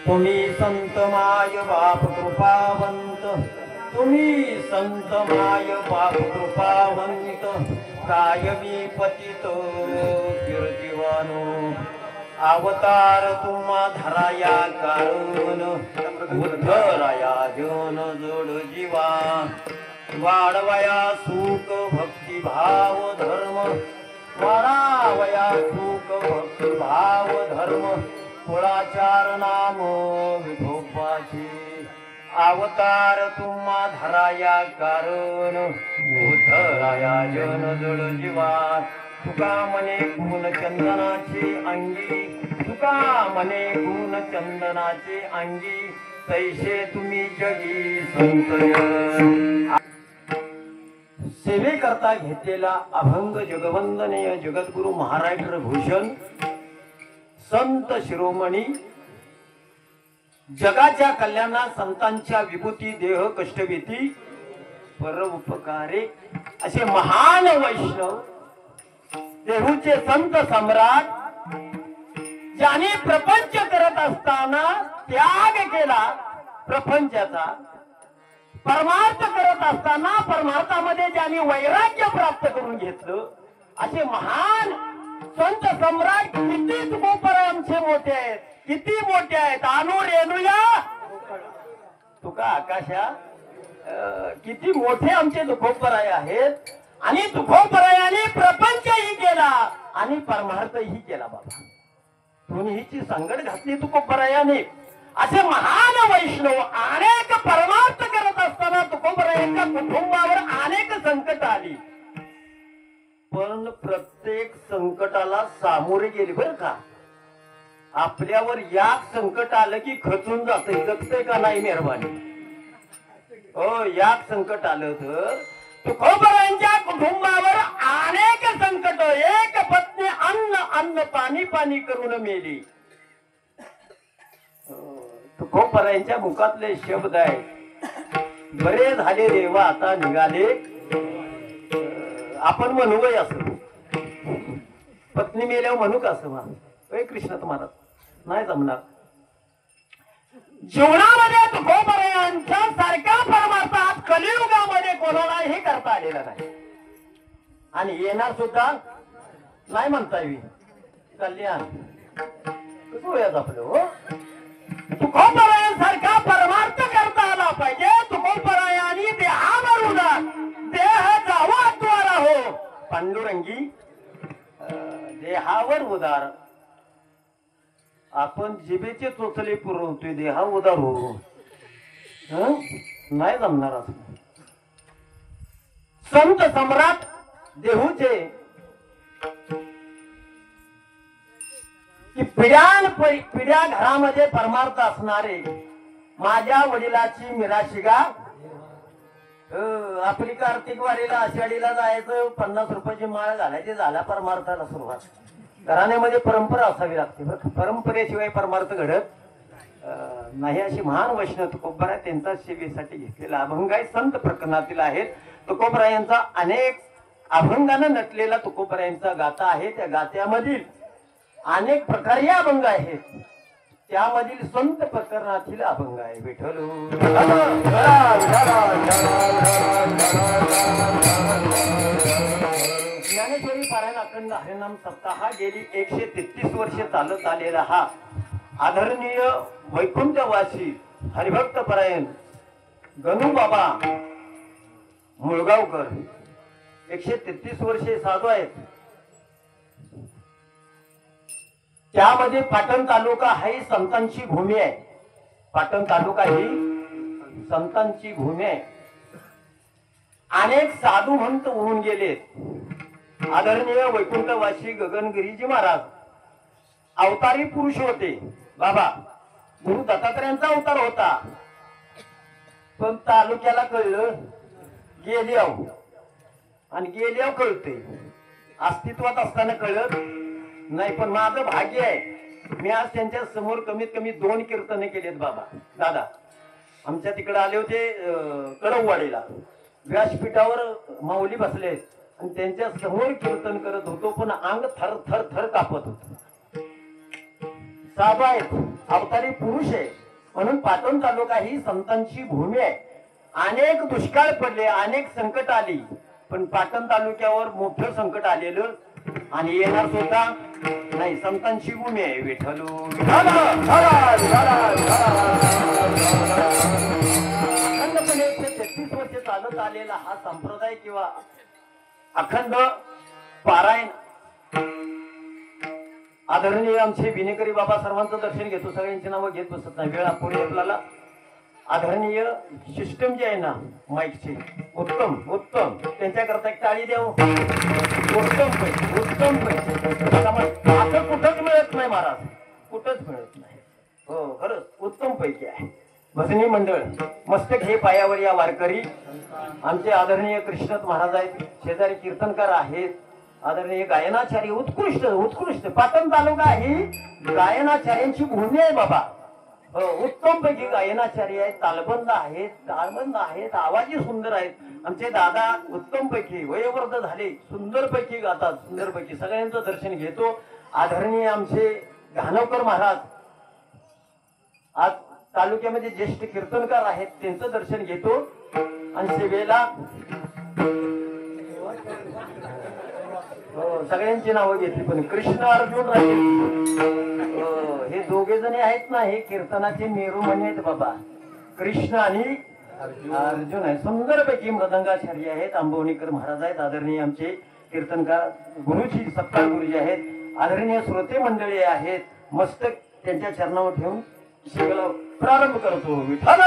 तुम्ही संत माय बाप कृपावंत, तुम्ही संत माय बाप कृपावंत, काय मी पतित कीर्तिवानो, अवतार तुम्हा धराया कारण, उद्धराया जन जोड जीवा, वाढवया सुख भक्ती भाव धर्म, वाढावया सुख भक्ती भाव धर्म, कुळाचार नाम विठोबाचे, अवतार तुम्हा धराया कारण, उद्धराया जन जड जीवा, तुका मने गुण चंदनाचे अंगी, तुका मने गुण चंदनाचे अंगी, तैसे तुम्ही जगी संत सेवेकरता घेतलेला अभंग जगवंदनीय जगद्गुरु महाराष्ट्र भूषण संत शिरोमणी, जगाच्या कल्याणा संतांच्या विभूती देह कष्टभीती पर उपकारे असे महान वैष्णव देहूचे संत सम्राट, ज्याने प्रपंच करत असताना त्याग केला प्रपंचाचा, परमार्थ करत असताना परमार्थामध्ये ज्यांनी वैराग्य प्राप्त करून घेतलं, असे महान संत सम्राट किती तुकोपर आमचे मोठे आहेत, किती मोठे आहेत. आणू रेणूया तुका आकाशा, किती मोठे आमचे तुकोपराय आहेत. आणि तुकोपरायाने प्रपंचही केला आणि परमार्थही केला. बाबा दोन्हीची संगत घातली तुकोपरायाने. असे महान वैष्णव अनेक परमार्थ करत असताना तुकोबरायांच्या कुटुंबावर अनेक संकट आली, पण प्रत्येक संकटाला सामोरे गेले. बर का, आपल्यावर याक संकट आलं की खचून जातंय, जगतंय का नाही मेहरबानी. हो, याक संकट आलं तर तुकोबरायांच्या कुटुंबावर अनेक संकट, एक पत्नी अन्न अन्न पाणी पाणी करून मेली. तुकोबरायांच्या मुखातले शब्द आहेत, बरे झाले देवा आता निघाले. आपण म्हणू वय असं, पत्नी मेल्यावर म्हणू का असं महाराज? कृष्ण तुम्हाला नाही जमणार. जीवनामध्ये तुकोबरायांच्या सारख्या परमार्थात कलियुगामध्ये कोणालाही करता आलेला नाही आणि येणार सुद्धा नाही म्हणता येईल. कल्याण कसं होयाच आपलं. हो, तुकोबरायांसारखा परमार्थ करता आला पाहिजे. तुकोबरायांनी देहावर उदार, देह जावा द्वारा हो पांडुरंगी, देहावर उदार. आपण जिभेचे चोचले पुरवतोय, देहा उदार हो नाही जमणार असं. संत सम्राट देहूचे की पिढ्या घरामध्ये परमार्थ असणारे, माझ्या वडिलाची मिराशिगा, आपली कार्तिक वारीला आषाढीला जायचं, 50 रुपयाची माळ घालायची, झाला परमार्थाला सुरुवात. घराण्यामध्ये परंपरा असावी लागते. परंपरेशिवाय परमार्थ घडत नाही. अशी महान वैष्णव तुकोबराय त्यांचा सेवेसाठी घेतलेला अभंग आहे, संत प्रकरणातील आहेत. तुकोबरायांचा अनेक अभंगानं नटलेला तुकोबरायांचा गाथा आहे. त्या गात्यामधील अनेक प्रकारचे अभंग आहेत, त्यामधील संत प्रकरणातील अभंग आहे. विठ्ठल ज्ञानेश्वरी पारायण अखंड हरिनाम सप्ताह गेली 133 वर्षे चालत आलेला हा आदरणीय वैकुंठवासी हरिभक्त परायण गणू बाबा मुळगावकर 133 वर्षे साधू आहेत. त्यामध्ये पाटण तालुका ही संतांची भूमी आहे. पाटण तालुका ही संतांची भूमी आहे. अनेक साधू महंत होऊन गेले. आदरणीय वैकुंठवासी गगनगिरीजी महाराज अवतारी पुरुष होते. बाबा गुरु दत्तात्रयांचा अवतार होता, पण तालुक्याला कळलं गेल्याव, आणि गेल्याव कळते, अस्तित्वात असताना कळत नाही. पण माझं भाग्य आहे, मी आज त्यांच्या समोर कमीत कमी 2 कीर्तने केलेत. बाबा दादा आमच्या तिकडे आले होते कडववाडीला, व्यासपीठावर माऊली बसले आणि त्यांच्या समोर कीर्तन करत होतो, पण अंग थर थर थर कापत होत. साधू आहेत, अवतारी पुरुष आहे. म्हणून पाटण तालुका ही संतांची भूमी आहे. अनेक दुष्काळ पडले, अनेक संकट आली, पण पाटण तालुक्यावर मोठं संकट आलेलं आणि येणार सुद्धा नाही. संतांची भूमी आहे. विठ्ठल अखंडपणे 136 वर्ष चालत आलेला हा संप्रदाय किंवा अखंड पारायण. आदरणीय आमचे विनेकरी बाबा सर्वांचं दर्शन घेतो. सगळ्यांची नावं घेत बसत नाही, वेळ अपुरी आपल्याला. आदरणीय सिस्टम जे आहे ना माईकची, उत्तम उत्तम, त्यांच्याकरता एक टाळी देऊ. उत्तम पैकी उत्तम पैकी असं कुठंच मिळत नाही महाराज, कुठंच मिळत नाही. हो खरंच उत्तम पैकी आहे. भजनी मंडळ मस्तक हे पायावर या वारकरी. आमचे आदरणीय कृष्णत महाराज आहेत, शेजारी कीर्तनकार आहेत, आदरणीय गायनाचार्य. उत्कृष्ट उत्कृष्ट. पाटण तालुका ही गायनाचार्यांची भूमी आहे बाबा. उत्तम पैकी गायनाचार्य आहेत, तालबंद आहेत, ताळबंद आहेत, आवाजी सुंदर आहेत. आमचे दादा उत्तम पैकी वयोवृद्ध झाले, सुंदर पैकी गातात, सुंदर पैकी. सगळ्यांचं दर्शन घेतो. आदरणीय आमचे घाणवकर महाराज आज तालुक्यामध्ये ज्येष्ठ कीर्तनकार आहेत, त्यांचं दर्शन घेतो. आणि सेवेला सगळ्यांची नावं घेतली, पण कृष्ण अर्जुन हे दोघे जणी आहेत ना, हे कीर्तनाचे मेरू म्हणे आहेत बाबा. कृष्ण आणि अर्जुन आहे. सुंदरपैकी मृदंगाचार्य आहेत. आंबवणीकर महाराज आहेत. आदरणीय आमचे कीर्तनकार गुरुजी, सत्कार गुरुजी आहेत. आदरणीय श्रोते मंडळी आहेत. मस्तक त्यांच्या चरणावर ठेवून सेवेला प्रारंभ करतो. विठ्ठल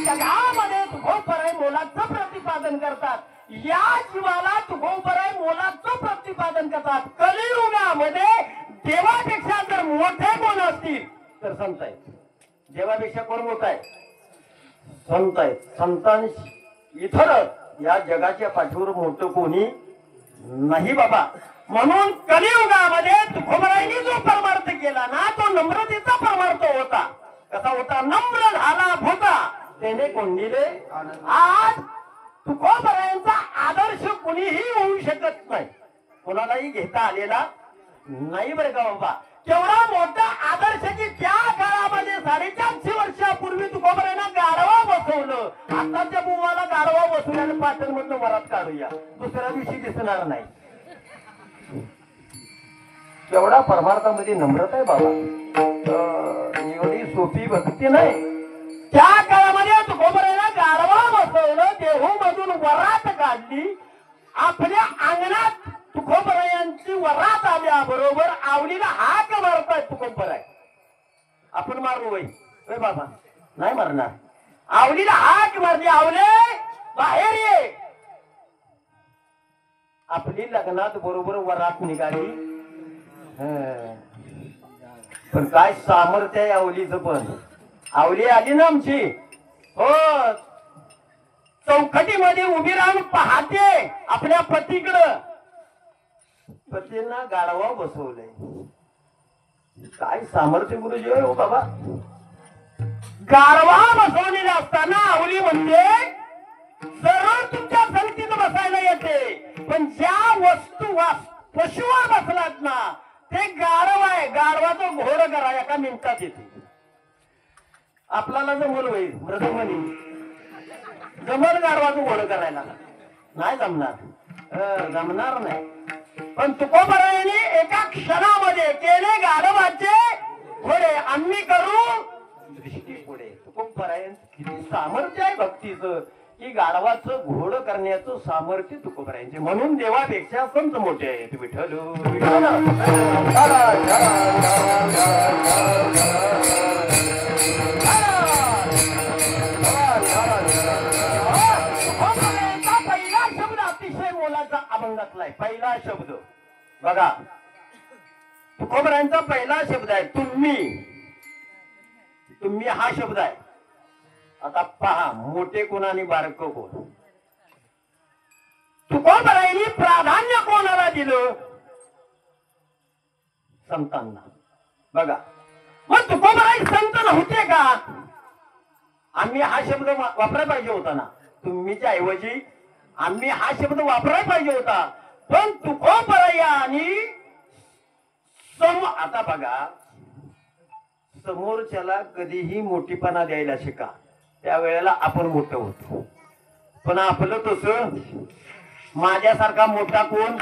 जगामध्ये तुकोबराय मोलाचं प्रतिपादन करतात. या जीवाला तुकोबराय मोलाचं प्रतिपादन करतात. कलियुगामध्ये देवापेक्षा जर मोठे कोण असतील तर संत आहेत. देवापेक्षा कोण मोठा आहे? संत आहेत. संतांशी इतरच या जगाच्या पाठीवर मोठं कोणी नाही बाबा. म्हणून कलियुगामध्ये तुकोबरायांनी जो परमार्थ केला ना, तो नम्रतेचा परमार्थ होता. कसा होता? नम्र झाला होता त्याने कोंडिले. आज तुकोबरायांचा आदर्श कुणीही होऊ शकत नाही, कोणालाही घेता आलेला नाही बरं का बाबा. केवढा मोठा आदर्श की त्या काळामध्ये 450 वर्षापूर्वी तुकोबरायांना गाढवा बसवलं. आताच्या बुवाला गाढवा बसवल्याने पाटण मधनं वरात काढूया, दुसऱ्या दिवशी दिसणार नाही. केवढा परमार्थामध्ये नम्रता आहे बाबा. एवढी सोपी भक्ती नाही. त्या काळामध्ये तुकोबरायांना गाढवा बसवलं, देहू मधून वरात काढली. आपल्या अंगणात तुकोबरायांची वरात आल्या बरोबर आवलीला हाक मारताय तुकोबराय. आपण मारू वय बाबा? नाही मारणार. आवलीला हाक मारली, आवले बाहेर ये. आपली लग्नात बरोबर वरात निघाली. पण काय सामर्थ्य आहे आवलीचं. पण आवली आली ना आमची, हो, चौकटीमध्ये उभी राहून पाहते आपल्या पतीकडं. पतींना गाढवा बसवलंय. काय सामर्थ्य गुरुजी हो बाबा. गाढवा बसवलेला असताना आवली म्हणते जरूर तुमच्या संगतीत बसायला येते, पण ज्या वस्तू पशुवर बसलात ना ते गाढव आहे. गाढवाचं घोड करा, एका मिनिटात येते. आपल्याला जमल होईल मृदुमनी, जमल गाढवाचं घोड करायला? नाही जमणार, जमणार नाही. पण तुकोबरायांनी एका क्षणामध्ये केले गाढवाचे घोडे. आम्ही करू दृष्टी पुढे. तुकोबरायांचं किती सामर्थ्य आहे भक्तीचं, की गाढवाचं घोड करण्याचं सामर्थ्य तुकोबरायांचे. म्हणून देवापेक्षा संत मोठे आहेत. विठ्ठल पहिला शब्द अतिशय मोलाचा अभंगातलाय. पहिला शब्द बघा, तुकोबरायांचा पहिला शब्द आहे तुम्ही. तुम्ही हा शब्द आहे. आता पहा मोठे कोण आणि बारक कोण. तुकोबरायांनी प्राधान्य कोणाला दिलं? संतांना. बघा, मग तुकोबराय संत नव्हते का? आम्ही हा शब्द वापरायला पाहिजे होता ना, तुम्हीच्या ऐवजी आम्ही हा शब्द वापरायला पाहिजे होता. पण तुकोबराया आणि आता बघा, समोरच्याला कधीही मोठीपणा द्यायला शिका, त्यावेळेला आपण मोठं होतो. पण आपलं तसं माझ्यासारखा मोठा कोण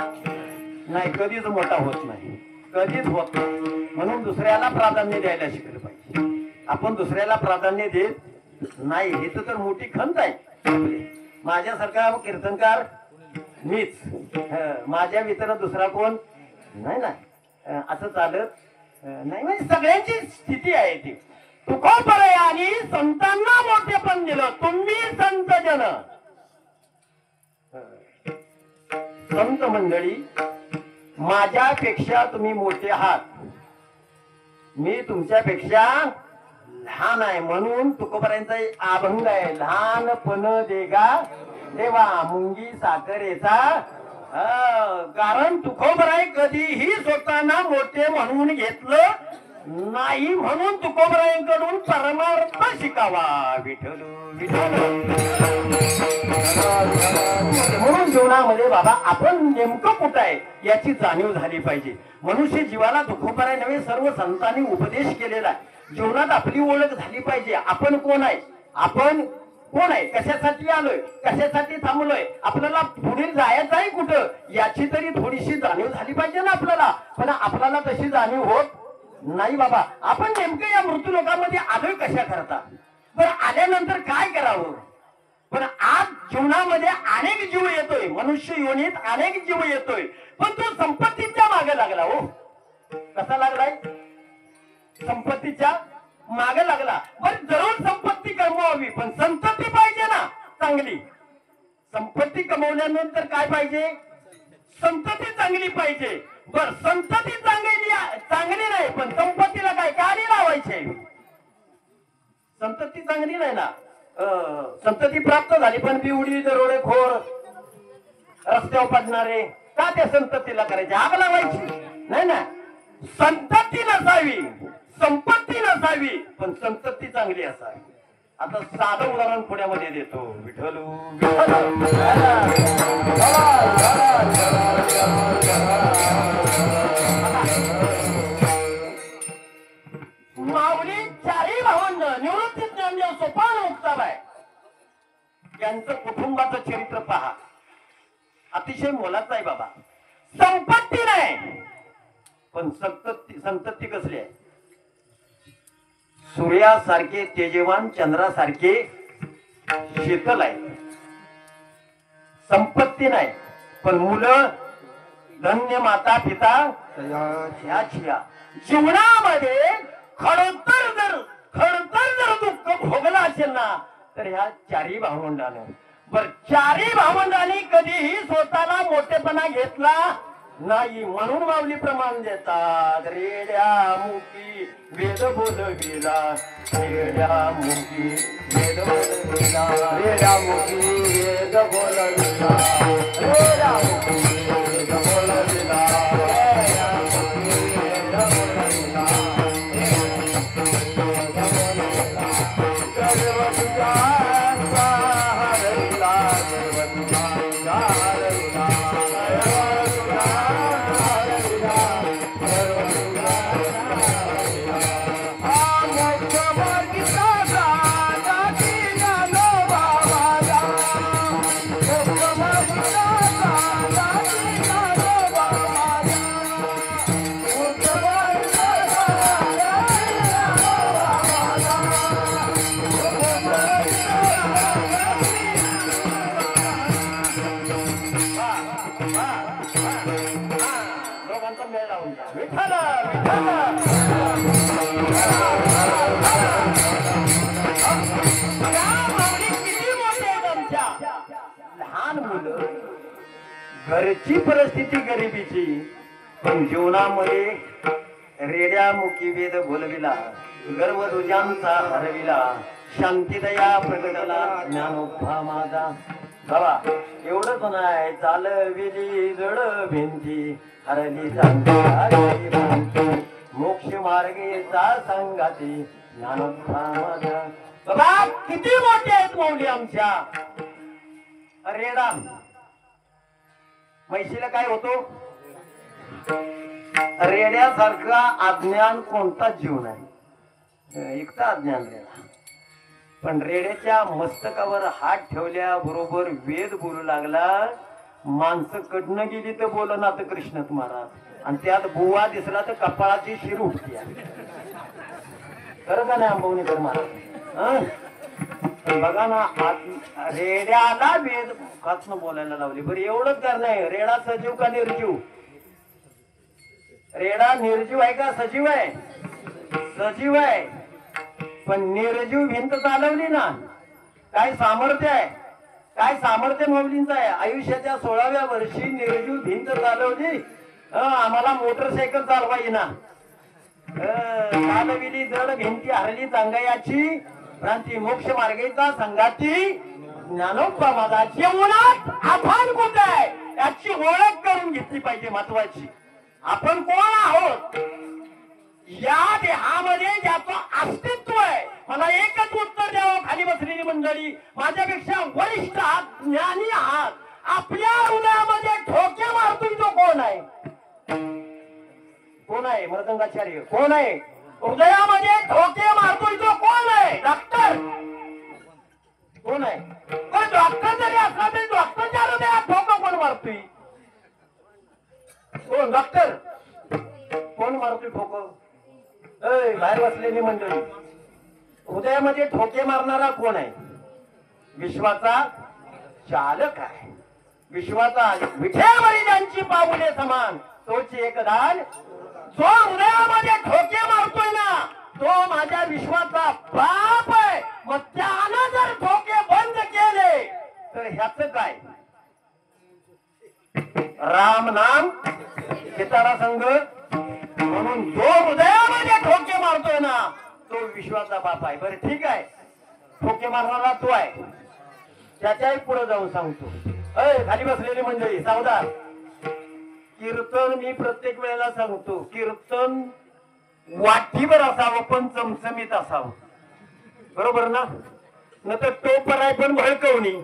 नाही, कधीच मोठा होत नाही, कधीच होत नाही. म्हणून दुसऱ्याला प्राधान्य द्यायला शिकलं पाहिजे. आपण दुसऱ्याला प्राधान्य देत नाही, हे तर मोठी खंत आहे. माझ्यासारखा कीर्तनकार मीच, माझ्या मित्र दुसरा कोण नाही ना, असं चालत नाही. म्हणजे सगळ्यांची स्थिती आहे ती. तुकोबराया आणि संतांना मोठेपण दिलं. तुम्ही संत जन, संत मंडळी, माझ्यापेक्षा तुम्ही मोठे आहात, मी तुमच्यापेक्षा लहान आहे. म्हणून तुकोबरायांचा अभंग आहे, लहानपण देगा देवा मुंगी साखरेचा. कारण तुकोबराय कधीही स्वतःना मोठे म्हणून घेतलं नाही. म्हणून तुकोबरायांकडून परमार्थ शिकावा. विठ्ठल विठ्ठल. म्हणून जीवनामध्ये बाबा आपण नेमकं कुठं आहे याची जाणीव झाली पाहिजे. मनुष्य जीवाला तुकोबराय नव्हे सर्व संतांनी उपदेश केलेला आहे. जीवनात आपली ओळख झाली पाहिजे. आपण कोण आहे, आपण कोण आहे, कशासाठी आलोय, कशासाठी थांबलोय, आपल्याला पुढे जायचं आहे कुठं, याची तरी थोडीशी जाणीव झाली पाहिजे ना आपल्याला. पण आपल्याला तशी जाणीव होत नाही बाबा. आपण नेमकं या मृत्यू लोकांमध्ये आलोय कशा करता, बरं आल्यानंतर काय करावं. पण आज जीवनामध्ये अनेक जीव येतोय, मनुष्य योनीत अनेक जीव येतोय, पण तो संपत्तीच्या मागे लागला. हो, कसा लागलाय, संपत्तीच्या मागे लागला. बरं जरूर संपत्ती कमवावी, पण संतती पाहिजे ना चांगली. संपत्ती कमवल्यानंतर काय पाहिजे, संतती चांगली पाहिजे. बर संतती चांगली नाही, पण संपत्तीला काय काडी लावायचे. संतती चांगली नाही ना, संतती प्राप्त झाली पण बिवडी दरोडेखोर रस्त्यावर पडणारे, का त्या संततीला करायचे, आग लावायची नाही ना. संतती नसावी, संपत्ती नसावी, पण संतती चांगली असावी. आता साधं उदाहरण पुण्यामध्ये देतो. विठ्ठल माऊली चारही भावंड निवृत्ती ज्ञानदेव सोपान मुक्ताबाई यांचं कुटुंबाचं चरित्र पहा, अतिशय मोलाचं आहे बाबा. संपत्ती नाही पण संतती कसली आहे, सूर्यासारखे तेजवान, चंद्रासारखे शीतल आहे. संपत्ती नाही पण मुलं, धन्य माता पिता, ह्या जीवनामध्ये खडतर जर दुःख भोगलं असेल ना तर ह्या चारही भावंडानं. बर चारही भावंडांनी कधीही स्वतःला मोठेपणा घेतला नाही. म्हणून माऊली प्रमाण देतात, रेड्या मुकी वेद बोलविला, रेड्या मुकी वेद बोलविला, रेड्या मुकी वेद बोलविला, रेड्या मुकी वेद बोलविला, रेड्या मुकी वेद बोलविला, सर्वतुझा हरविला, सर्वतुझा हरविला, घरची परिस्थिती गरिबीची, पण जीवनामध्ये रेड्यामुखी वेद बोलविला, गर्व तुझ्यांचा हरविला, शांतीदया प्रगटला ज्ञानोभा माझा. बाबा एवढंच नाही, चालविली जड भिंती, हरली मोक्ष मार्गेचा संगाती, ज्ञानोभा माझा. बाबा किती मोठे आहेत माऊली आमच्या. रेडा म्हैशीला काय होतो? रेड्यासारखा अज्ञान कोणता जीव नाही, एकटा अज्ञान रेडा. पण रेड्याच्या मस्तकावर हात ठेवल्या बरोबर वेद बोलू लागला. माणसं कडनं गेली तर बोलना तर कृष्णत महाराज, आणि त्यात बुवा दिसला तर कपाळाची शिर उठते. खरं का नाही अंबवणीकर महाराज? बघा ना, रेड्याला वेद मुखातनं बोलायला लावले. बरं एवढंच कर नाही, रेडा सजीव का निर्जीव? रेडा निर्जीव आहे का सजीव आहे? सजीव आहे. पण निर्जीव भिंत चालवली ना, काय सामर्थ्य आहे, काय सामर्थ्य माऊलींचं आहे. आयुष्याच्या 16व्या वर्षी निर्जीव भिंत चालवली. आम्हाला मोटरसायकल चालवायची ना, चालविली जड भिंती हरली चांगयाची, भ्रांती मोक्ष मार्गेचा संगाती ज्ञानोबा माझा. जीवनात आपण कुठे आहे याची ओळख करून घेतली पाहिजे. महत्वाची आपण कोण आहोत, या देहामध्ये ज्याचं अस्तित्व आहे. मला एकच उत्तर द्यावं खाली बसलेली मंडळी, माझ्यापेक्षा वरिष्ठ आहात, ज्ञानी आहात. आपल्या हृदयामध्ये ठोके मारतोय तो कोण आहे? कोण आहे? मृदंगाचार्य कोण आहे? हृदयामध्ये ठोके मारतोय तो कोण आहे? डॉक्टर कोण आहे? पण डॉक्टर जरी असला तरी डॉक्टरच्या हृदयात ठोकं कोण मारतोय? कोण? डॉक्टर कोण मारतोय ठोकं? बाहेर बसलेली मंडळी, हृदयामध्ये ठोके मारणारा कोण आहे? विश्वाचा चालक आहे. विश्वाचा विठेवरी ज्यांची पाऊले समान तोच एक दान. जो हृदयामध्ये ठोके मारतोय ना, तो माझ्या विश्वाचा बाप आहे. मग त्यानं जर ठोके बंद केले तर ह्याच काय? राम नाम सीतारा संघ. म्हणून जो हृदयामध्ये ठोके मारतोय ना, तो विश्वाचा बाप आहे. बरं ठीक आहे, ठोके मारणारा तो आहे, त्याच्याही पुढे जाऊन सांगतो. खाली बसलेली मंडळी सावधान. कीर्तन मी प्रत्येक वेळेला सांगतो, कीर्तन वाटीवर असावं पण चमचमीत असावं. बरोबर ना? न तर टोपर आहे पण भडकवणी,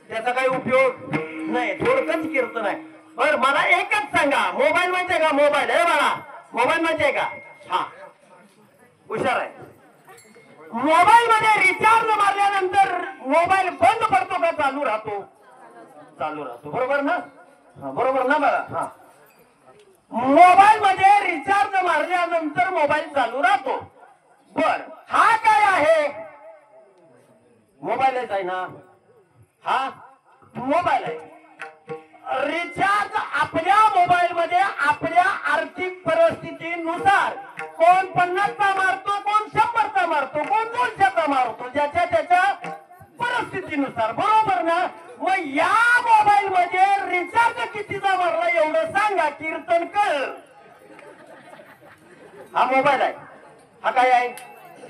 त्याचा काही उपयोग नाही. थोडकच कीर्तन आहे. बर मला एकच सांगा, मोबाईल माहितीये का? मोबाईल हे बाळा, मोबाईल माहितीये का? हा हुशार आहे. मोबाईल मध्ये रिचार्ज मारल्यानंतर मोबाईल बंद पडतो का चालू राहतो? चालू राहतो. बरोबर ना? बरोबर ना बघा. हा, मोबाईल मध्ये रिचार्ज मारल्यानंतर मोबाईल चालू राहतो. बर हा काय आहे? मोबाईलच आहे ना. हा मोबाईल आहे. रिचार्ज आपल्या मोबाईल मध्ये आपल्या आर्थिक परिस्थितीनुसार कोण 50चा मारतो, कोण 100चा मारतो, कोण 200चा मारतो, ज्याच्या त्याच्या परिस्थितीनुसार. बरोबर ना? मग या मोबाईल मध्ये रिचार्ज कितीचा मारला एवढं सांगा, कीर्तन कर. हा मोबाईल आहे. हा काय आहे?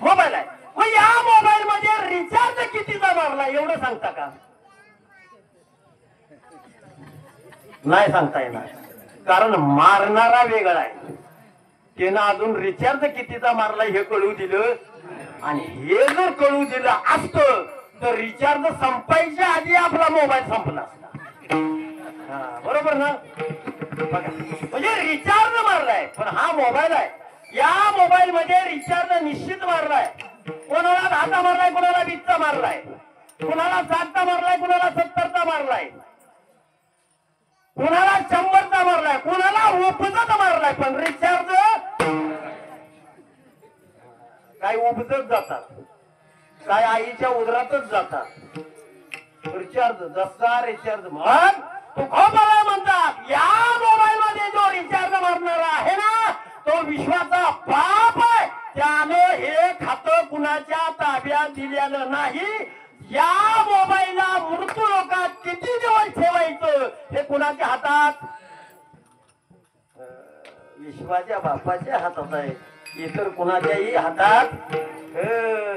मोबाईल आहे. मग या मोबाईल मध्ये रिचार्ज कितीचा मारला एवढं सांगता का? नाही सांगता येणार, कारण मारणारा वेगळा आहे. त्यानं अजून रिचार्ज कितीचा मारला हे कळू दिलं, आणि हे जर कळू दिलं असतं तर रिचार्ज संपायच्या आधी आपला मोबाईल संपला असता. बरोबर ना? बघा, म्हणजे रिचार्ज मारलाय पण हा मोबाईल आहे. या मोबाईल मध्ये रिचार्ज निश्चित मारलाय. कोणाला 10चा मारलाय, कोणाला 20चा मारलाय, कोणाला 60चा मारलाय, कोणाला 70चा मारलाय, कोणाला 100चा मारलाय, कोणाला उपजत मारलाय. पण रिचार्ज काय उपजत जातात, काय आईच्या उदरातच जातात. रिचार्ज जसा रिचार्ज मग तो खोबरा म्हणतात. या मोबाईल मध्ये जो रिचार्ज मारणारा आहे ना, तो विश्वाचा बाप आहे. त्यानं हे खातं कुणाच्या ताब्यात दिलेलं नाही. या मोबाईलला मृत्यू लोकात किती दिवस ठेवायचं हे कुणाच्या हातात? विश्वाच्या बापाच्या हातात आहे, इतर कुणाच्याही हातात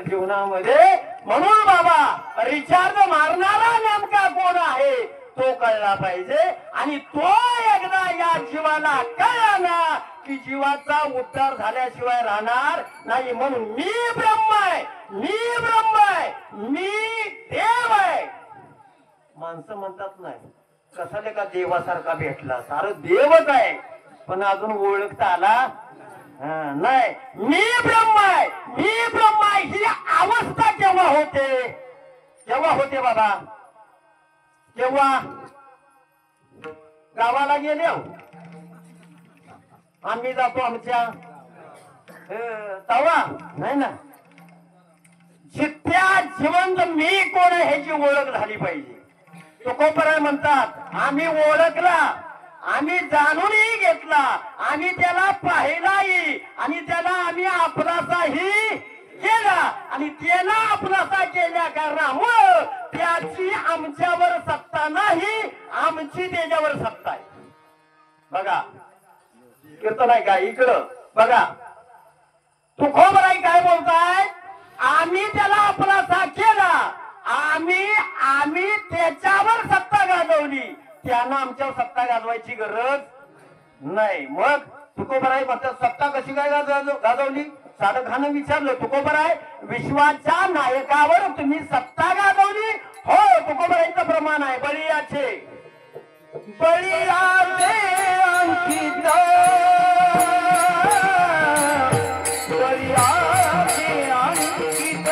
जीवनामध्ये. म्हणून बाबा रिचार्ज मारणारा नेमका कोण आहे तो कळला पाहिजे. आणि तो एकदा या जीवाला कळला ना की जीवा जीवाचा उद्धार झाल्याशिवाय राहणार नाही. म्हणून मी ब्रह्म आहे, मी ब्रह्म आहे, मी देव आहे. माणसं म्हणतात नाही कसा का देवासारखा भेटला, सारं देवच आहे पण अजून ओळखता आला नाही. मी ब्रह्म आहे, मी ब्रह्म आहे ही अवस्था केव्हा होते, केव्हा होते बाबा? केव्हा गावाला गेले आम्ही जातो आमच्या तवा नाही ना, जित्या जिवंत मी कोण आहे ह्याची ओळख झाली पाहिजे. तुकोबराय म्हणतात आम्ही ओळखला, आम्ही जाणूनही घेतला, आम्ही त्याला पाहिलाही आणि त्याला आम्ही आपलासाही केला आणि त्याला आपलासा केल्या कारणामुळं त्याची आमच्यावर सत्ता नाही, आमची त्याच्यावर सत्ता आहे. बघा कीर्तन आहे का इकडं बघा, तुकोबराय काय बोलताय? आम्ही त्याला आपलासा केला, आम्ही त्याच्यावर सत्ता गाजवली, त्यानं आमच्यावर सत्ता गाजवायची गरज नाही. मग तुकोबराय म्हणतात सत्ता कशी काय गाजवली? साधं खानं विचारलं तुकोबराय विश्वाच्या नायकावर तुम्ही सत्ता गाजवली? हो, तुकोबरायांचं प्रमाण आहे बळीयाचे बळीयाचे अंकित बळीयाचे अंकित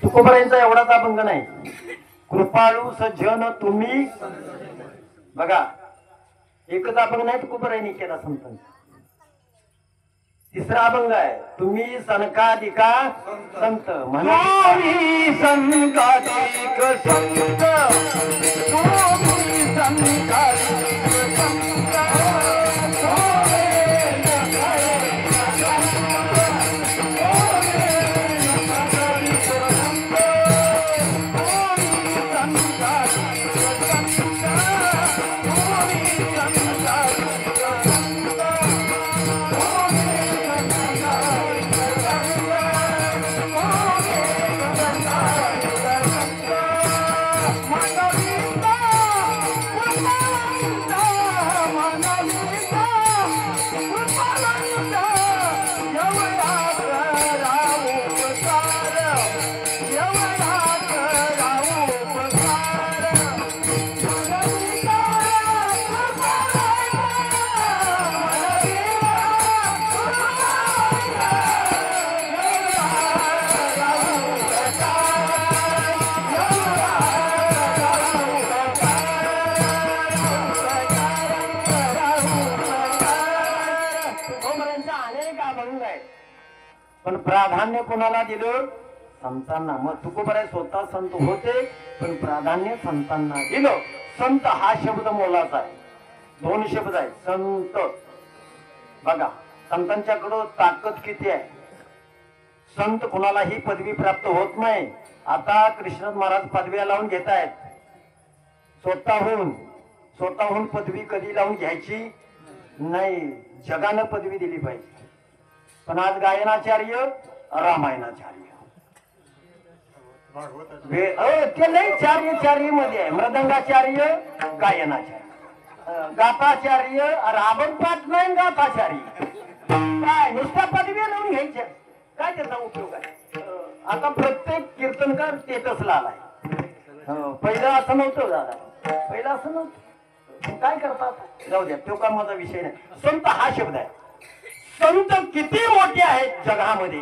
तुकोबरायांचा एवढाच अभंग नाही, कृपाळू सज्जन तुम्ही. बघा एकच अभंग नाही तुकोबरायांनी केला संतांचा. तिसरा अभंग आहे तुम्ही सनकाधिका संत म्हणा सनकाधिक संत तुम्ही सनकाधिक पण प्राधान्य कोणाला दिलं? संतांना. मग तुकोबाराय स्वतः संत होते, पण प्राधान्य संतांना दिलं. संत हा शब्द मोलाचा आहे. 2 शब्द आहे संत. बघा संतांच्याकडं ताकद किती आहे. संत कुणालाही पदवी प्राप्त होत नाही. आता कृष्ण महाराज पदव्या लावून घेत आहेत. स्वतःहून पदवी कधी लावून घ्यायची नाही. जगानं पदवी दिली पाहिजे. पण आज गायनाचार्य, रामायणाचार्य, ते लय चार्य मध्ये आहे. मृदंगाचार्य, गायनाचार्य, गाताचार्य, रावण पाठ नाही गाताचार्य. काय नुसत्या पदवी लावून घ्यायच्या, काय त्याचा उपयोग आहे. आता प्रत्येक कीर्तनकार स्टेटसला आलाय. पहिलं असं नव्हतं दादा, पहिलं असं नव्हतं. काय करतात जाऊ द्या, तो का माझा विषय नाही. संत हा शब्द आहे. संत किती मोठे आहेत जगामध्ये,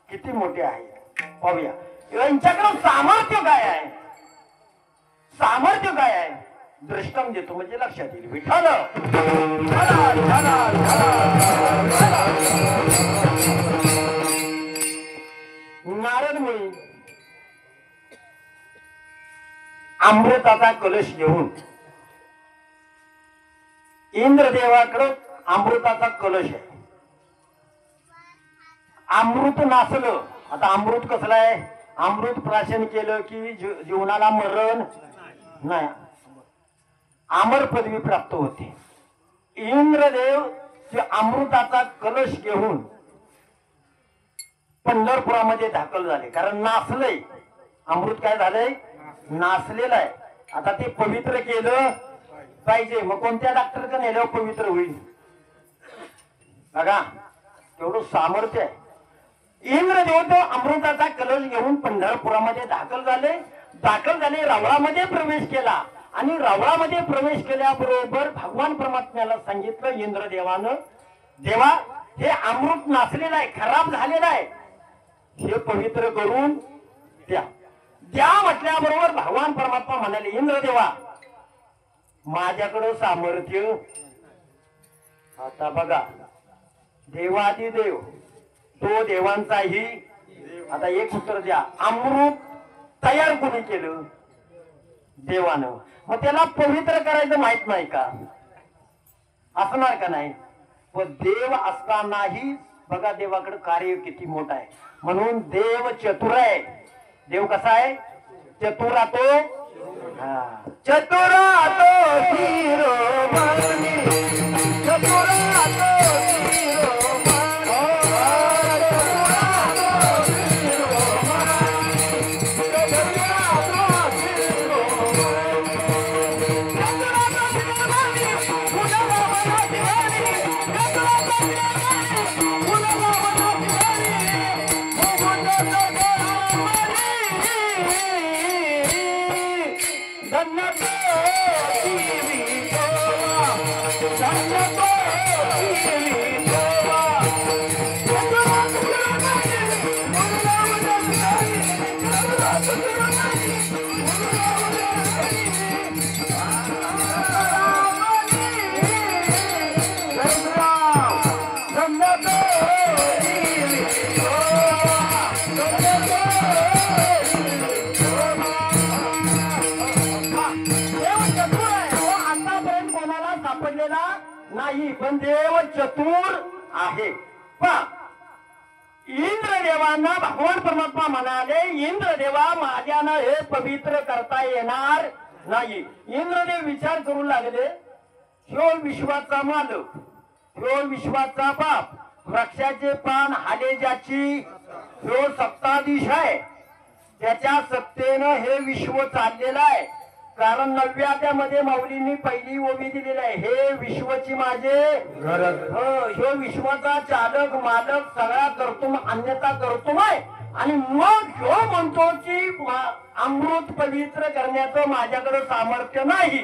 किती मोठे आहेत पाहूया. यांच्याकडे सामर्थ्य काय आहे, सामर्थ्य काय आहे. दृष्टांत देतो म्हणजे लक्षात येईल. विठ्ठल नारद मुनी अमृताचा कलश घेऊन इंद्रदेवाकडे अमृताचा कलश आहे. अमृत नासलं. आता अमृत कसलं आहे, अमृत प्राशन केलं की जीवनाला मरण नाही, अमर पदवी प्राप्त होते. इंद्रदेव जे अमृताचा कलश घेऊन पंढरपुरामध्ये दाखल झाले. कारण नासलंय अमृत, काय झालंय, नासलेलं आहे. आता ते पवित्र केलं पाहिजे. मग कोणत्या डॉक्टरचं नेल्यावर पवित्र होईल. बघा तेवढं सामर्थ्य आहे. इंद्रदेव तो अमृताचा कलश घेऊन पंढरपुरामध्ये दाखल झाले. रावळामध्ये प्रवेश केला आणि रावळामध्ये प्रवेश केल्याबरोबर भगवान परमात्म्याला सांगितलं इंद्रदेवानं, देवा हे अमृत नासलेलं आहे, खराब झालेलं आहे, हे पवित्र करून द्या म्हटल्याबरोबर भगवान परमात्मा म्हणाले, इंद्रदेवा माझ्याकडं सामर्थ्य. आता बघा देवादिदेव तो देवांचाही. आता एक उत्तर द्या, अमृत तयार कोणी केलं, देवानं. मग त्याला पवित्र करायचं माहित नाही का, असणार का नाही. पण देव असतानाही बघा देवाकडे कार्य किती मोठं आहे. म्हणून देव चतुर आहे. देव कसा आहे, चतुरा तो. चतुरा तो शिरोमणी, चतुरा तो नाही, पण देव चतुर आहे. इंद्रदेवांना भगवान परमात्मा म्हणाले, इंद्रदेवा माझ्यानं हे पवित्र करता येणार नाही. इंद्रदेव विचार करू लागले, ह्यो विश्वाचा मालक, ह्यो विश्वाचा बाप, वृक्षाचे पान हाले ज्याची, ह्यो सत्ताधीश आहे. त्याच्या सत्तेनं हे विश्व चाललेलं आहे. कारण 9व्या माऊलींनी पहिली ओवी दिलेली आहे, हे विश्वची माझे घर. ह्यो विश्वाचा चालक मालक सगळा करतो, अन्यथा करतो आहे. आणि मग ह्यो म्हणतो की अमृत पवित्र करण्याचं माझ्याकडे सामर्थ्य नाही.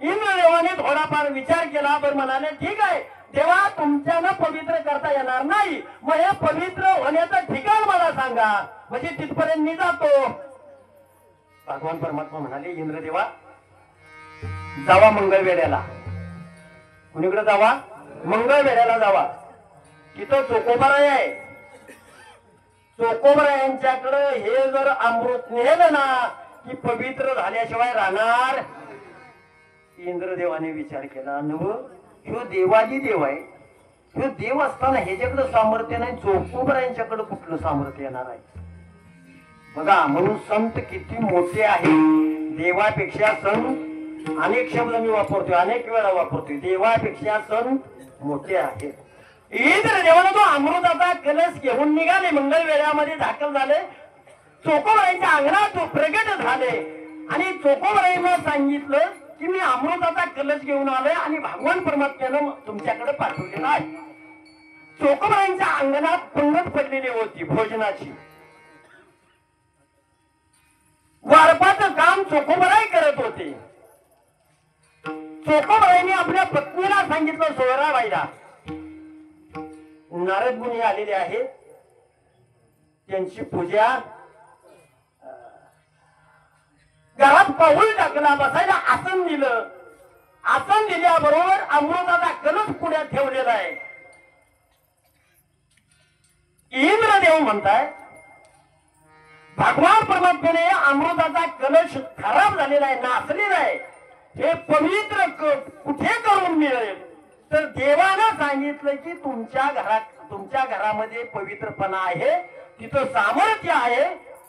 इंद्रदेवाने थोडाफार विचार केला, बरं म्हणाले ठीक आहे देवा तुमच्यानं पवित्र करता येणार नाही, मग हे पवित्र होण्याचं ठिकाण मला सांगा, म्हणजे तिथपर्यंत मी जातो. भगवान परमात्मा म्हणाले, इंद्रदेवा जावा मंगळवेढ्याला. कुणीकडे जावा, मंगळवेढ्याला जावा. तिथं चोकोबाराय आहे. चोकोबरा यांच्याकडे हे जर अमृत नेलं ना की पवित्र झाल्याशिवाय राहणार. इंद्रदेवाने विचार केला नव ह्यो देवादी देव आहे, ह्यो देव असताना ह्याच्याकडे सामर्थ्य नाही, चोकोबरा यांच्याकडे कुठलं सामर्थ्य येणार आहे. बघा म्हणून संत किती मोठे आहे. देवापेक्षा संत, अनेक शब्द मी वापरतोय, अनेक वेळा वापरतोय, देवापेक्षा संत मोठे आहेत. इंद्रदेवानं तो अमृताचा कलश घेऊन निघाले, मंगल वेळामध्ये दाखल झाले, चोकोबरायांच्या अंगणात तो प्रगट झाले आणि चोकोबरायांना सांगितलं की मी अमृताचा कलश घेऊन आलोय आणि भगवान परमात्म्यानं तुमच्याकडे पाठवलेला आहे. चोकोबरायांच्या अंगणात पंगत पडलेली होती भोजनाची. वारपाचं काम चोकोबराय करत होते. चोकोबरायांनी आपल्या पत्नीला सांगितलं सोयराबाईला नारद मुनी आलेले आहेत, त्यांची पूजा. घरात पाऊल टाकला, बसायला आसन दिलं. आसन दिल्याबरोबर अमृताचा कलश पुढ्यात ठेवलेला आहे. इंद्रदेव म्हणताय भगवान परमात्म्याने अमृताचा कलश खराब झालेला आहे, नासलेला आहे, हे पवित्र कुठे करून मिळेल. तर देवानं सांगितलं की तुमच्या घरामध्ये पवित्रपणा आहे, तिथं सामर्थ्य आहे,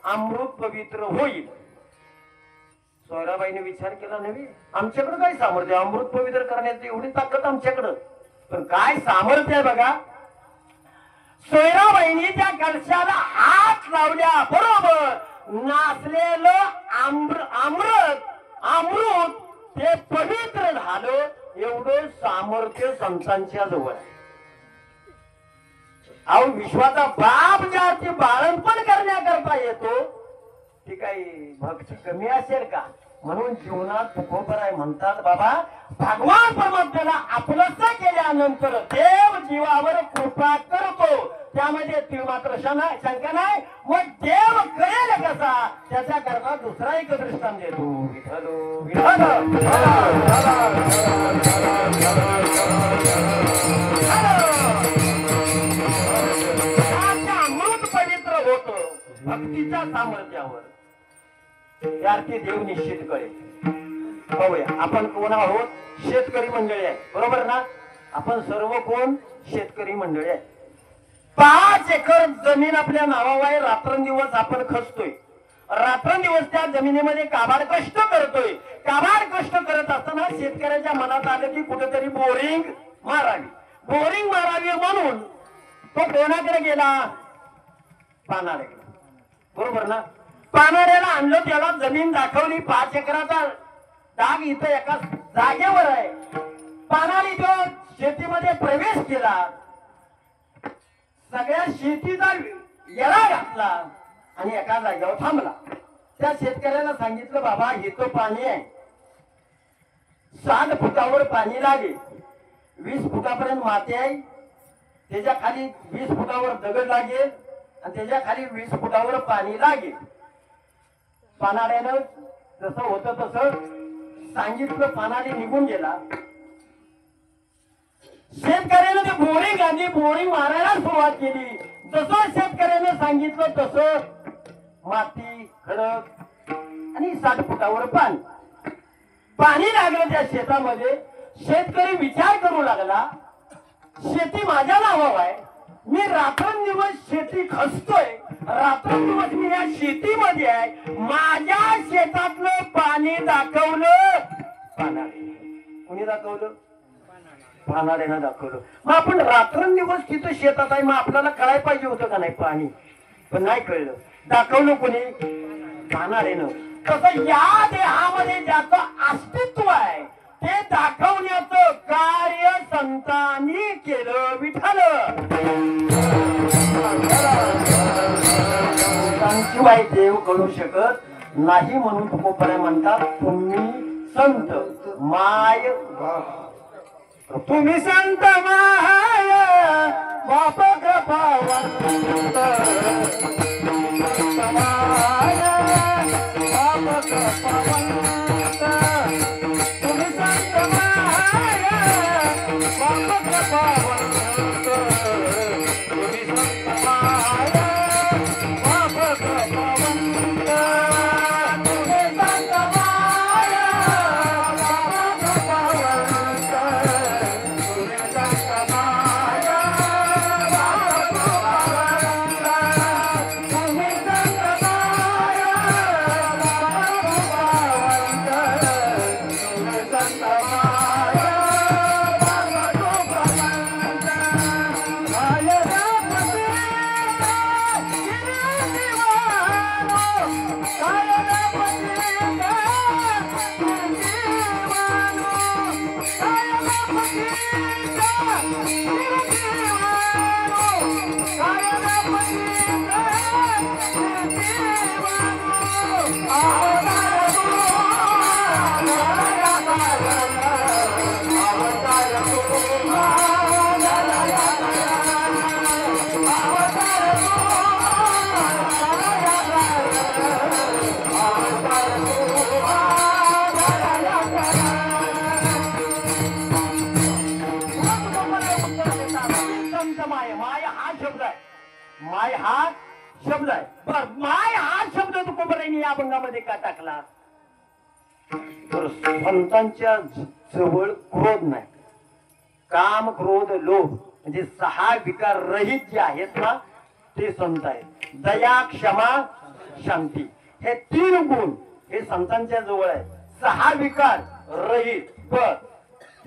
अमृत पवित्र होईल. सोयराबाईने विचार केला नव्हे आमच्याकडे काय सामर्थ्य, अमृत पवित्र करण्याची एवढी ताकद आमच्याकडं, पण काय सामर्थ्य आहे बघा. सोयराबाईंनी त्या कलशाला हात लावल्या बरोबर नाचलेलं अमृत ते पवित्र झालं. एवढं सामर्थ्य संतांच्या जवळ आहे. अहो विश्वाचा बाप ज्याची बाळणपण करण्याकरता येतो ती काही भक्ती कमी असेल का. म्हणून जीवनात तुकोबराय म्हणतात बाबा भगवान परमात्म्याला आपलंच केल्यानंतर देव जीवावर कृपा करतो, त्यामध्ये ती मात्र शंका नाही. मग देव कळेल कसा त्याच्या करता दुसरा एक दृष्टांत देतो. विठ्ठल विठ्ठल अमृत पवित्र होत भक्तीच्या सामर्थ्यावर. यार्थी देव निश्चित करेल. पाहूया आपण कोण आहोत. शेतकरी मंडळी आहे बरोबर ना. आपण सर्व कोण शेतकरी मंडळी आहे. 5 एकर जमीन आपल्या नावावर आहे. रात्रंदिवस आपण खचतोय, रात्रंदिवस त्या जमिनीमध्ये काबाड कष्ट करतोय. काबाड कष्ट करत असताना शेतकऱ्याच्या मनात आलं की कुठेतरी बोरिंग मारावी. बोरिंग मारावी म्हणून तो कोणाकडे गेला, पानाड्याकडे बरोबर ना. पानाड्याला आणलं, त्याला जमीन दाखवली. 5 एकराचा डाग इथं एका जागेवर आहे. पानाने तो शेतीमध्ये प्रवेश केला, सगळ्या शेतीचा येडा घातला आणि एका जागेवर थांबला. त्या शेतकऱ्याला सांगितलं बाबा इथं पाणी आहे, 7 फुटावर पाणी लागेल, 20 फुटापर्यंत माती आहे, त्याच्या खाली 20 फुटावर दगड लागेल आणि त्याच्या खाली 20 फुटावर पाणी लागेल. पानाड्यानं जसं होतं तसं सांगितलं. पानाडी निघून गेला. शेतकऱ्यानं ते बोरिंग आणली, बोरिंग मारायला सुरुवात केली. जसं शेतकऱ्यानं सांगितलं तसं माती खडक आणि 7 फुटावर पाणी लागलं त्या शेतामध्ये. शेतकरी विचार करू लागला शेती माझ्या नावावर आहे, मी रात्रंदिवस शेती खचतोय, रात्रंदिवस मी या शेतीमध्ये आहे, माझ्या शेतातलं पाणी दाखवलं पानाडे. कोणी दाखवलं, पानाड्यानं दाखवलं. मग आपण रात्रंदिवस तिथं शेतात आहे, मग आपल्याला कळायला पाहिजे होतं का नाही पाणी, पण नाही कळलं. दाखवलं कोणी, पानाड्यानं. तसं या देहामध्ये ज्याचं अस्तित्व आहे ते दाखवण्याचं कार्य संतांनी केलं. विठ्ठल शिवाय देव करू शकत नाही म्हणून तुकोबराय म्हणतात तुम्ही संत माय, तुम्ही संत माय बाप कृपावंत, माय बाप कृपावंत, तुम्ही संत माय बाप कृपावंत, तुम्ही संत माय माय हा शब्द आहे. बर, माय हा शब्द तुकोबरायांनी या अभंगामध्ये का टाकला? तर संतांच्या जवळ क्रोध नाही, काम क्रोध लोभ म्हणजे 6 विकार रहित जे आहेत ना ते संत आहेत. दया क्षमा शांती हे 3 गुण हे संतांच्या जवळ आहे. 6 विकार रहित. बर,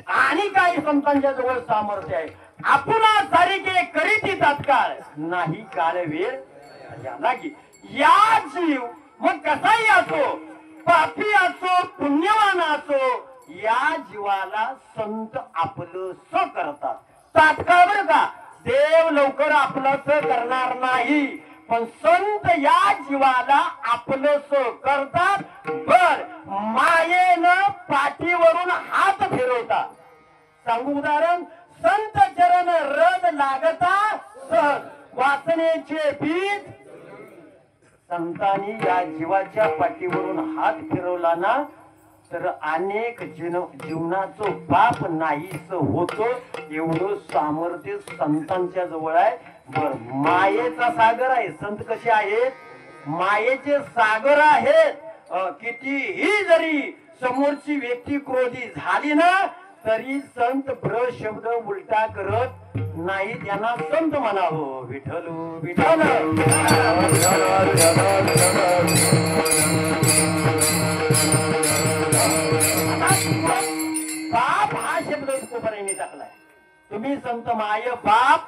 आणि काही संतांच्या जवळ सामर्थ्य आहे. आपण सारिके करीती तात्काळ नाही काळ वेळ लागी. या जीव मग कसाही असो, पापी असो पुण्यवान असो, या जीवाला संत आपलं स करतात तात्काळ. बरं का, देव लवकर आपलं स करणार नाही, पण संत या जीवाला आपलं स करतात. बर, मायेनं पाठीवरून हात फिरवतात. सांगू उदाहरण, संत चरण रद लागता सहज वासनेचे बीज. संतांनी या जीवाच्या पाठीवरून हात फिरवला ना तर अनेक जीवनाचं पाप नाहीस होतो. एवढं सामर्थ्य संतांच्या जवळ आहे. बर, मायेचा सागर आहे. संत कसे आहेत? मायेचे सागर आहेत. कितीही जरी समोरची व्यक्ती क्रोधी झाली ना तरी संत ब्र शब्द उलटा करत नाही. त्यांना संत म्हणावं. विठ्ठल विठ्ठल. बाप हा शब्द तुकोबरायांनी टाकलाय. तुम्ही संत माय बाप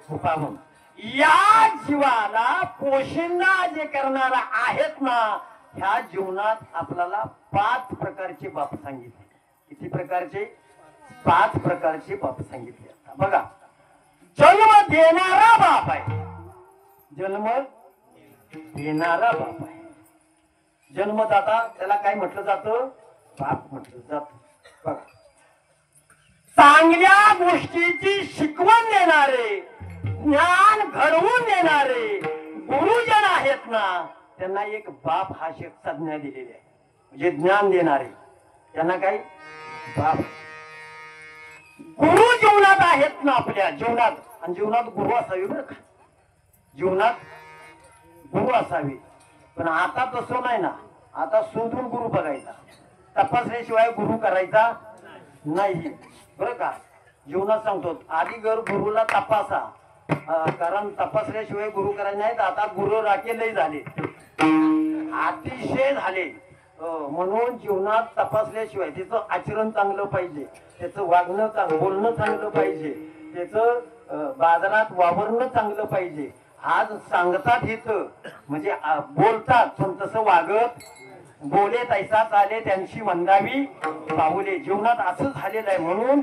कृपावंत. या जीवाला पोशिंदा जे करणारा आहेत ना, ह्या जीवनात आपल्याला 5 प्रकारचे बाप सांगितले. किती प्रकारचे? 5 प्रकारचे बाप सांगितले. बघा, जन्म देणारा बाप आहे. जन्म देणारा बाप आहे. जन्मदाता त्याला काय म्हटलं जातं? बाप म्हटलं जातं. बघा, चांगल्या गोष्टीची शिकवण देणारे, ज्ञान घडवून देणारे गुरुजन आहेत ना, त्यांना एक बाप हा संज्ञा दिलेली आहे. म्हणजे ज्ञान देणारे त्यांना काय? बाप. गुरु जीवनात आहेत ना आपल्या जीवनात, आणि जीवनात गुरु असावी. बरं का, जीवनात गुरु असावी. पण आता तसं नाही ना. आता शोधून गुरु बघायचा, तपासल्याशिवाय गुरु करायचा नाही. बरं का, जीवनात सांगतो आधी गुरुला तपासा, कारण तपासल्याशिवाय गुरु करायचे नाहीत. आता गुरु राखेलही झाले, अतिशय झाले. म्हणून जीवनात तपासल्याशिवाय त्याचं आचरण चांगलं पाहिजे, त्याचं वागणं बोलणं चांगलं पाहिजे, त्याचं बाजारात वावरणं चांगलं पाहिजे. आज सांगतात इथं म्हणजे बोलतात पण तसं वागत बोले तैसा चाले त्यांची वंदावी पाऊले. जीवनात असं झालेलं आहे. म्हणून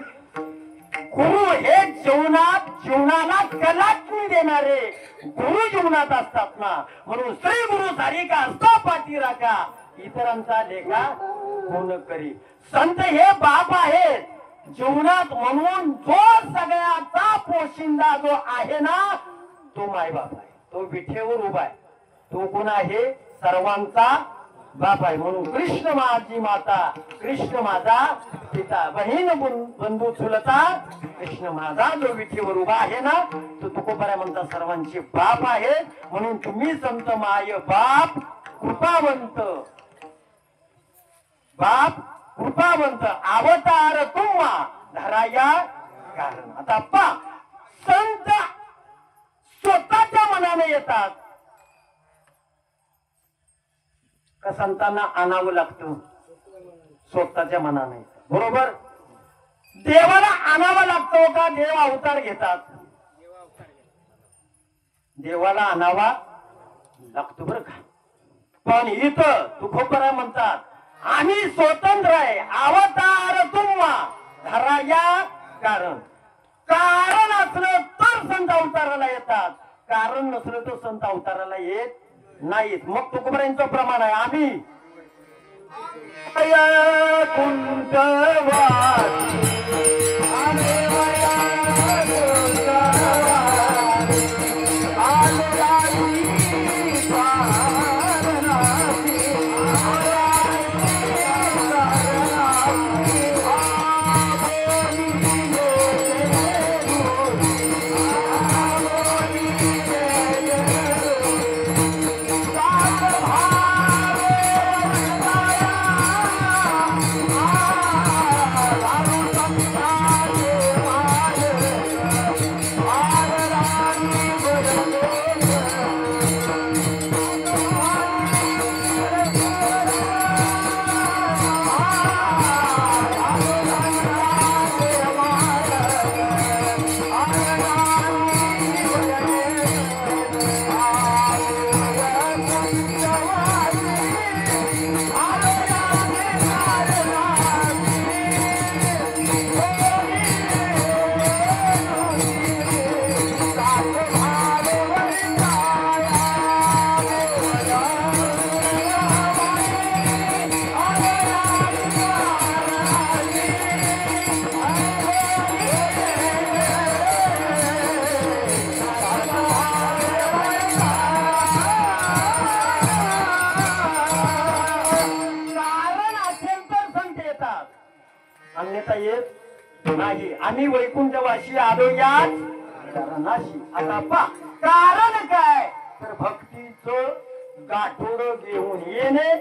गुरु हे जीवनाला कलाटणी देणारे गुरु जीवनात असतात ना. म्हणून श्री गुरु सारिका असता पाठी राखा, इतरांचा लेखा कोण करी. संत हे बाप आहेत जीवनात. म्हणून जो सगळ्याचा पोशिंदा जो आहे ना तो मायबाप आहे. तो विठेवर उभा आहे. तो कोण आहे? सर्वांचा बाप आहे. म्हणून कृष्ण माझी माता, कृष्ण माझा पिता, बहीण बंधू चुलता, कृष्ण माझा जो विठेवर उभा आहे ना तो तुकोबरा म्हणतात सर्वांचे बाप आहे. म्हणून तुम्ही संत माय बाप कृपावंत, बाप कृपावंत अवतार तुम्हा धराया कारण. आता पा संत स्वतःच्या मनाने येतात का संतांना आणावं लागतं? स्वतःच्या मनाने. बरोबर. देवाला आणावं लागतो का देव अवतार घेतात? देवाला आणावा लागतो. बरं का, पण इथं तुकोबरा म्हणतात आम्ही स्वतंत्र आहे. अवतार तुम्हा धराया कारण. कारण असलं तर संत अवताराला येतात, कारण नसलं तर संत अवताराला येत नाहीत. मग तुकोबरायांचं प्रमाण आहे आम्ही अन्यथा येत नाही. आम्ही वैकुंठवासी आलो याच कारणाशी. आता पा कारण काय तर भक्तीचं गाठोड घेऊन येणे,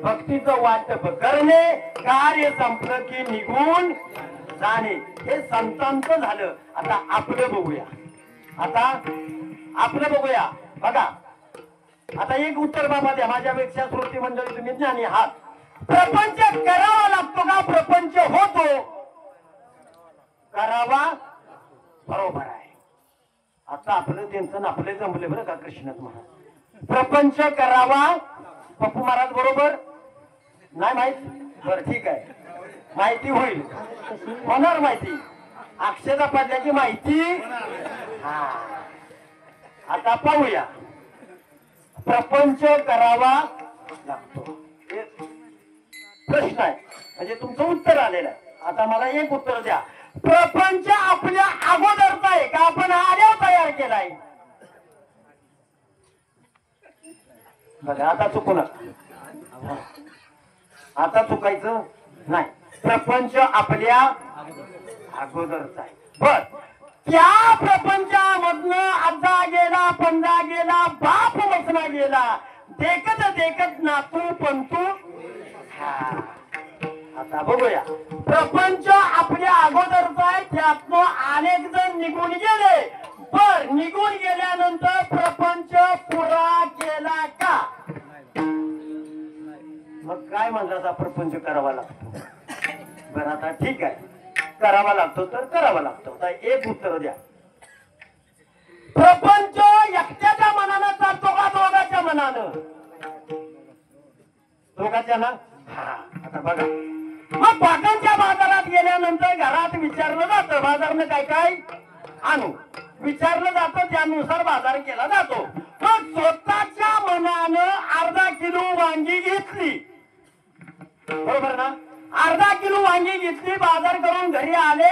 भक्तीचं वाटप करणे, कार्य संपलं की निघून जाणे, हे संतांचं झालं. आता आपलं बघूया. आता आपलं बघूया. बघा आता एक उत्तर बाबा द्या. माझ्यापेक्षा श्रोते मंडळी तुम्ही ज्ञानी आहात. प्रपंच करावा लागतो का प्रपंच होतो? करावा, बरोबर आहे. आता आपलं त्यांचं आपले जमले बरं का कृष्णात महाराज. प्रपंच करावा पप्पू महाराज बरोबर नाही माहित? बरं ठीक आहे, माहिती होईल, होणार माहिती. अक्षता पडल्याची माहिती. हा आता पाहूया. प्रपंच करावा लागतो प्रश्न आहे, म्हणजे तुमचं उत्तर आलेलं आहे. आता मला एक उत्तर द्या. प्रपंच आपल्या अगोदरचा आहे का आपण आल्यावर तयार केलाय? बघा आता चुकू नका, आता चुकायचं नाही. प्रपंच आपल्या अगोदरचा आहे. बर त्या प्रपंचामधनं आजा गेला, पंजा गेला, बाप वचना गेला, देखत देखत नातू पंतू. आता बघूया. प्रपंच आपल्या अगोदरचा आहे, त्यातनं अनेक जण निघून गेले. बर निघून गेल्यानंतर प्रपंच पुरा केला का? मग काय म्हणला प्रपंच करावा लागतो. बरं आता ठीक आहे, करावा लागतो तर करावा लागतो. आता एक उत्तर द्या. प्रपंच एकट्याच्या मनानं चालतो का दोघाच्या मनानं? दोघाच्या ना. हा आता बघा. मग बागांच्या बाजारात गेल्यानंतर घरात विचारलं जातं बाजारनं काय काय आणू, विचारलं जातं, त्यानुसार बाजार केला जातो. मग स्वतःच्या मनानं अर्धा किलो वांगी घेतली, बरोबर ना? अर्धा किलो वांगी घेतली, बाजार करून घरी आले,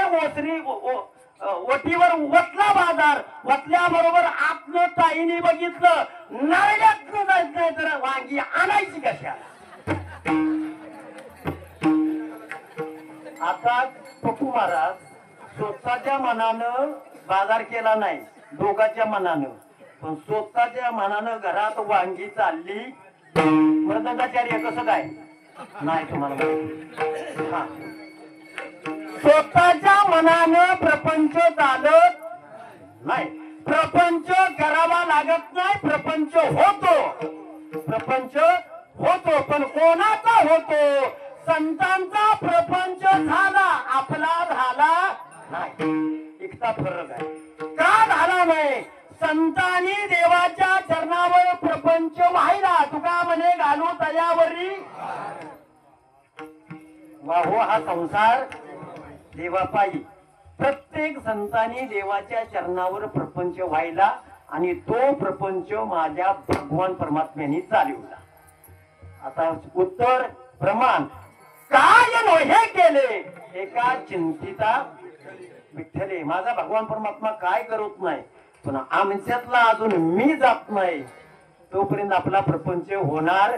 ओटीवर वतला बाजार. वतल्याबरोबर आतनं ताईने बघितलं, नारळ्यातनं जायचं नाही तर वांगी आणायची कशाला? आता पप्पू महाराज स्वतःच्या मनानं बाजार केला नाही, दोघाच्या मनानं. पण स्वतःच्या मनानं घरात वांगी चालली. मृदंगाचार्य कसं काय नाही तुम्हाला माहिती? हा स्वतःच्या मनानं प्रपंच चालत नाही, प्रपंच करावा लागत नाही, प्रपंच होतो. प्रपंच होतो पण कोणाचा होतो? संतांचा प्रपंच झाला, आपला झाला नाही. इतका फरक आहे. का झाला नाही? संतांनी देवाच्या चरणावर प्रपंच वाहिला. तुका म्हणे घालू तयावरी वाहो हा संसार देवापायी. प्रत्येक संतांनी देवाच्या चरणावर प्रपंच व्हायला आणि तो प्रपंच माझ्या भगवान परमात्म्याने चालवला. आता उत्तर प्रमाण काय नो हे केले एका चिंतिता विठ्ठले. माझा भगवान परमात्मा काय करत नाही, पण आमच्यातला अजून मी जात नाही तोपर्यंत आपला प्रपंच होणार.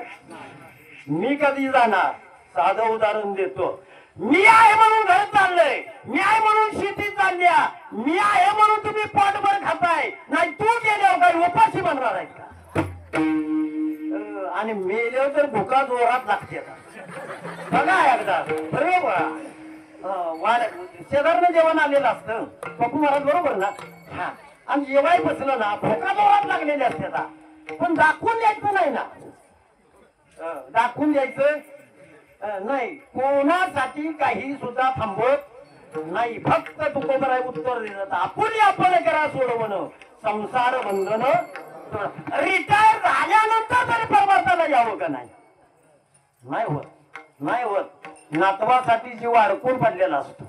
मी कधी जाणार? साधं उदाहरण देतो. मी आहे म्हणून घर चाललंय, मी आहे म्हणून शेती चालल्या, मी आहे म्हणून तुम्ही पोटभर खाताय, नाही तू गेल्यावर काही उपाशी बनणार आहे का? आणि मेल्यावर तर भुका जोरात लागते. बघा एकदा बरोबर शेजारनं जेवण आलेलं असतं पप्पू महाराज बरोबर ना. हा आणि जेवाय बसलं ना भुका जोरात लागलेले असते, पण दाखवून द्यायचं नाही ना. दाखवून द्यायचं नाही, कोणासाठी काही सुद्धा थांबत नाही. फक्त तुकोबराय उत्तर देतात आपुली आपण करा सोडवण संसार बंधन. रिटायर झाल्यानंतर तरी परमार्थाला यावं का नाही? नाही होत, नाही होत. नातवासाठी जीव अडकून पडलेला असतो,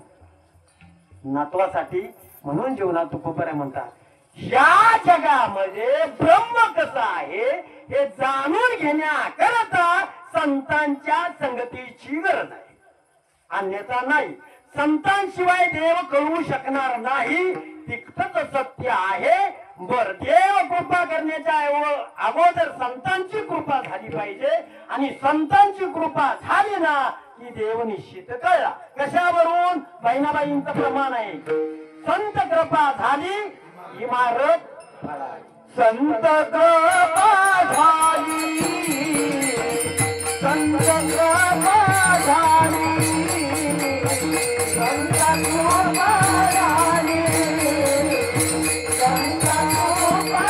नातवासाठी. म्हणून जीवनात तुकोबराय म्हणतात या जगामध्ये ब्रह्म कसं आहे हे जाणून घेण्याकरता संतांच्या संगतीची गरज आहे, अन्यथा नाही. संतांशिवाय देव कळू शकणार नाही, तितकंच सत्य आहे. बर देव कृपा करण्याच्या अगोदर संतांची कृपा झाली पाहिजे, आणि संतांची कृपा झाली ना की देव निश्चित कळला. कशावरून? बहिणाबाईंचं प्रमाण आहे. संत कृपा झाली इमारत, संत कृपा झाली, संत कृपा झाली, संत कृपा झाली, संत कृपा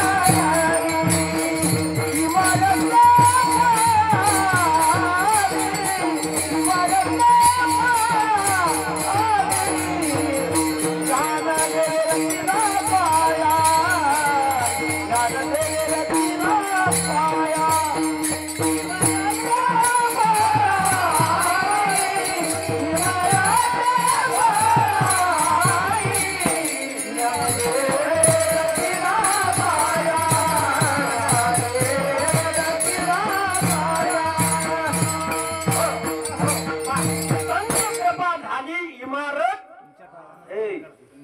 झाली, इमारत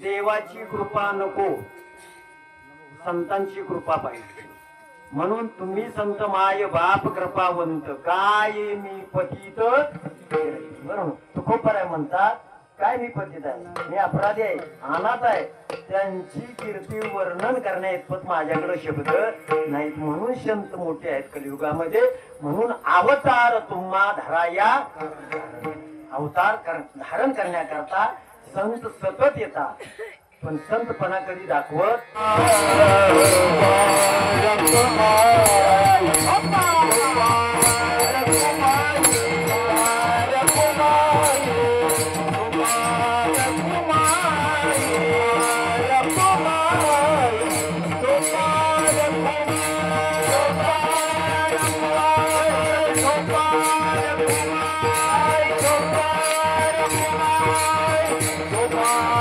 देवाची कृपा नको, संतांची कृपा पाहिजे. म्हणून तुम्ही संत माय बाप कृपावंत काय मी पतित. बरोबर तुकोबराय म्हणतात काय मी पतित आहे, मी अपराधी आहे, अनाथ आहे, त्यांची कीर्ती वर्णन करण्या इतपत माझ्याकडे शब्द नाहीत. म्हणून संत मोठे आहेत कलियुगामध्ये. म्हणून अवतार तुम्हा धराया, अवतार धारण करण्याकरता संत सतत येतात, पण संतपणा कधी दाखवत Bye.